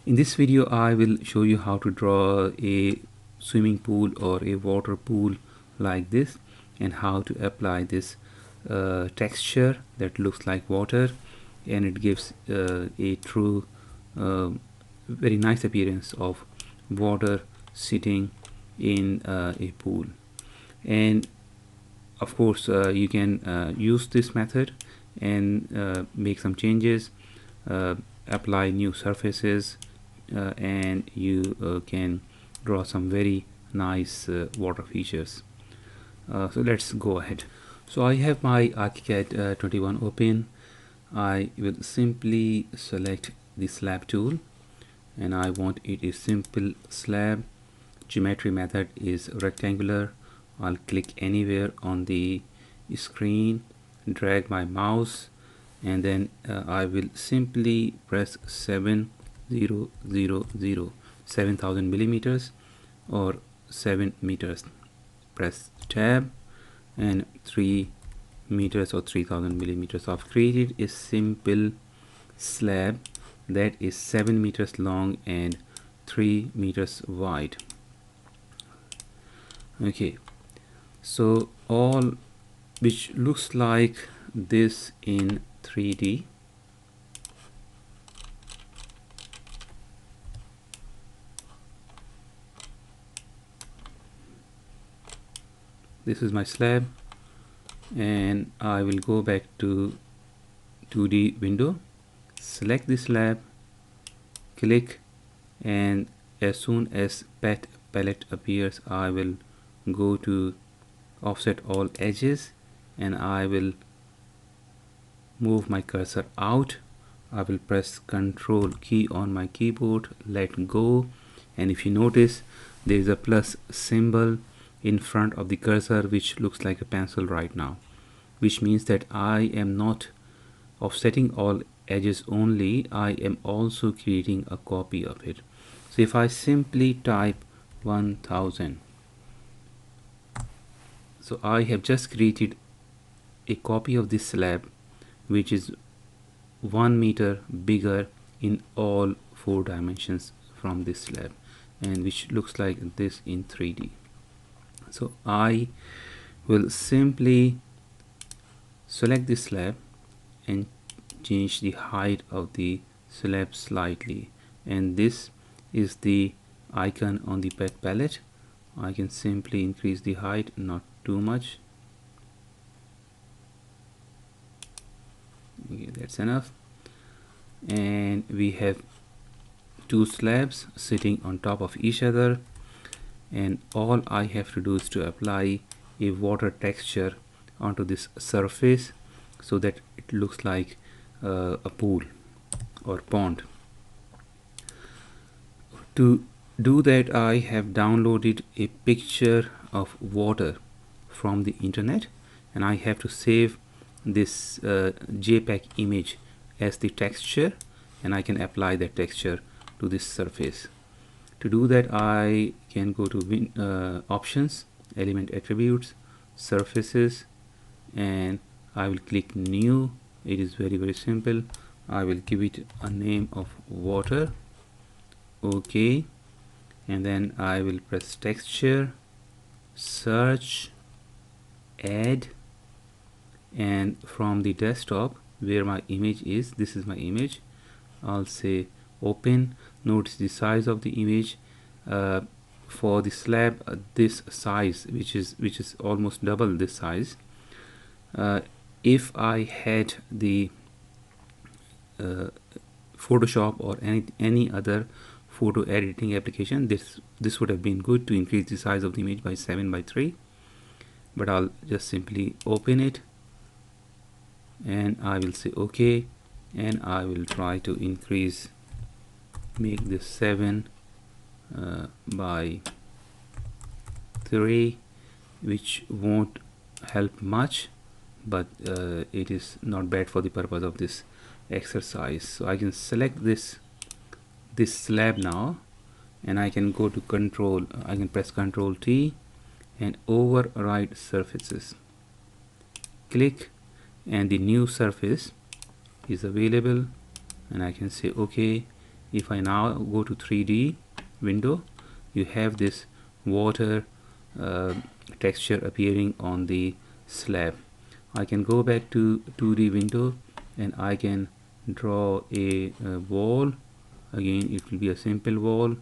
In this video I will show you how to draw a swimming pool or a water pool like this, and how to apply this texture that looks like water, and it gives a true very nice appearance of water sitting in a pool. And of course you can use this method and make some changes, apply new surfaces, and you can draw some very nice water features. So let's go ahead. So I have my Archicad 21 open. I will simply select the slab tool, and I want it a simple slab. Geometry method is rectangular. I'll click anywhere on the screen, drag my mouse, and then I will simply press 7000 millimeters or 7 meters. Press tab, and 3 meters or 3000 millimeters. I've created a simple slab that is 7 meters long and 3 meters wide. Okay, so all which looks like this in 3D. This is my slab, and I will go back to 2D window, select the slab, click, and as soon as pet palette appears, I will go to offset all edges, and I will move my cursor out. I will press Control key on my keyboard, let go, and if you notice there is a plus symbol in front of the cursor which looks like a pencil right now, which means that I am not offsetting all edges only, I am also creating a copy of it. So if I simply type 1000, so I have just created a copy of this slab which is 1 meter bigger in all 4 dimensions from this slab, and which looks like this in 3D. So I will simply select this slab and change the height of the slab slightly, and this is the icon on the pet palette. I can simply increase the height, not too much. Okay, that's enough. And we have 2 slabs sitting on top of each other, and all I have to do is to apply a water texture onto this surface so that it looks like a pool or pond. To do that, I have downloaded a picture of water from the internet, and I have to save this JPEG image as the texture, and I can apply that texture to this surface. To do that, I can go to options, element attributes, surfaces, and I will click new. It is very simple. I will give it a name of water. Okay, and then I will press texture, search, add, and from the desktop where my image is, this is my image, I'll say open. Notice the size of the image for the slab, this size, which is almost double this size. If I had the Photoshop or any other photo editing application, this would have been good to increase the size of the image by 7:3, but I'll just simply open it, and I will say okay, and I will try to make this 7:3, which won't help much, but it is not bad for the purpose of this exercise. So I can select this slab now, and I can go to I can press Control T and override surfaces, click, and the new surface is available, and I can say okay, If I now go to 3D window, you have this water texture appearing on the slab. I can go back to 2D window and I can draw a wall. Again, it will be a simple wall,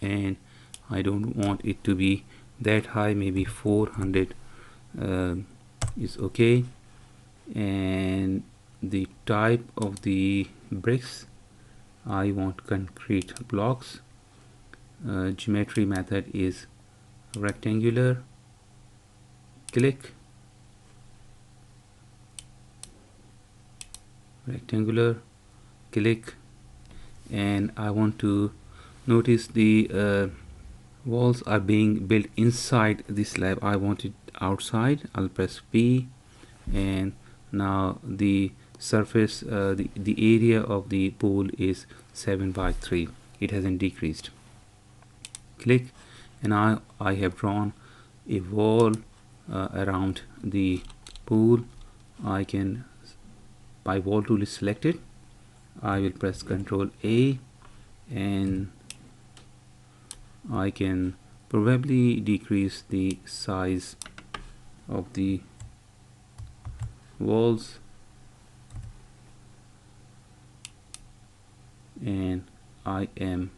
and I don't want it to be that high. Maybe 400 is okay. And the type of the bricks, I want concrete blocks. Geometry method is rectangular. Click rectangular, click, and I want to notice the walls are being built inside the slab. I want it outside. I'll press P, and now the surface, the area of the pool is 7 by 3. It hasn't decreased. Click, and I have drawn a wall around the pool. I can, my wall tool is selected. I will press Ctrl A, and I can probably decrease the size of the walls, and I am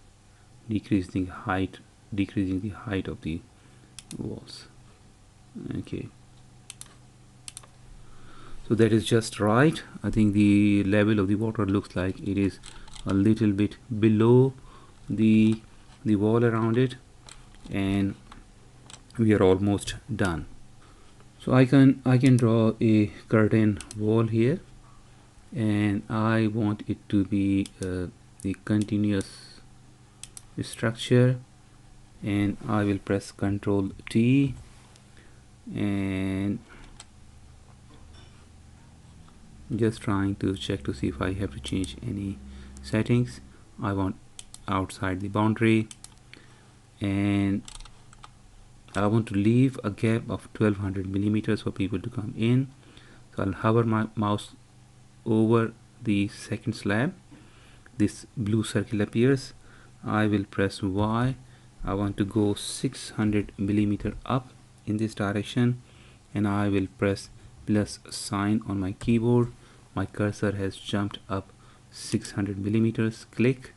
decreasing the height of the walls. Okay, so that is just right. I think the level of the water looks like it is a little bit below the wall around it, and we are almost done. So I can draw a curtain wall here, and I want it to be the continuous structure, and I will press Ctrl T, and just trying to check to see if I have to change any settings. I want outside the boundary, and I want to leave a gap of 1200 millimeters for people to come in. So I'll hover my mouse over the second slab. This blue circle appears. I will press Y. I want to go 600 millimeter up in this direction, and I will press plus sign on my keyboard. My cursor has jumped up 600 millimeters. Click,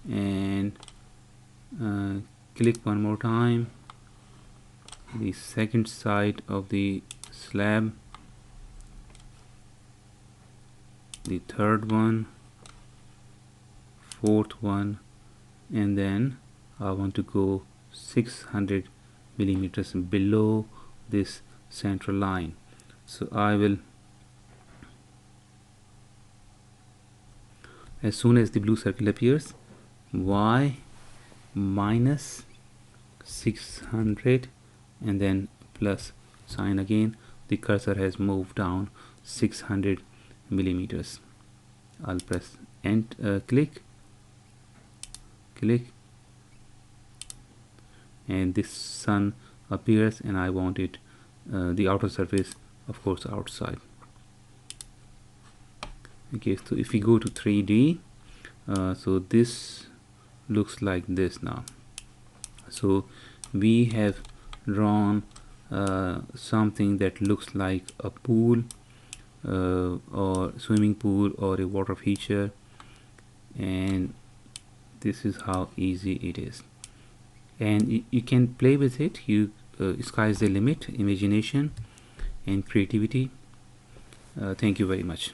and click one more time. The second side of the slab, the third one, fourth one, and then I want to go 600 millimeters below this central line. So I will, as soon as the blue circle appears, Y minus 600, and then plus sign again. The cursor has moved down 600 millimeters. I'll press and click, and this sun appears, and I want it the outer surface, of course, outside. Okay, so if we go to 3D, so this looks like this now. So we have drawn something that looks like a pool or swimming pool or a water feature, and this is how easy it is. And you can play with it. Sky's the limit. Imagination and creativity. Thank you very much.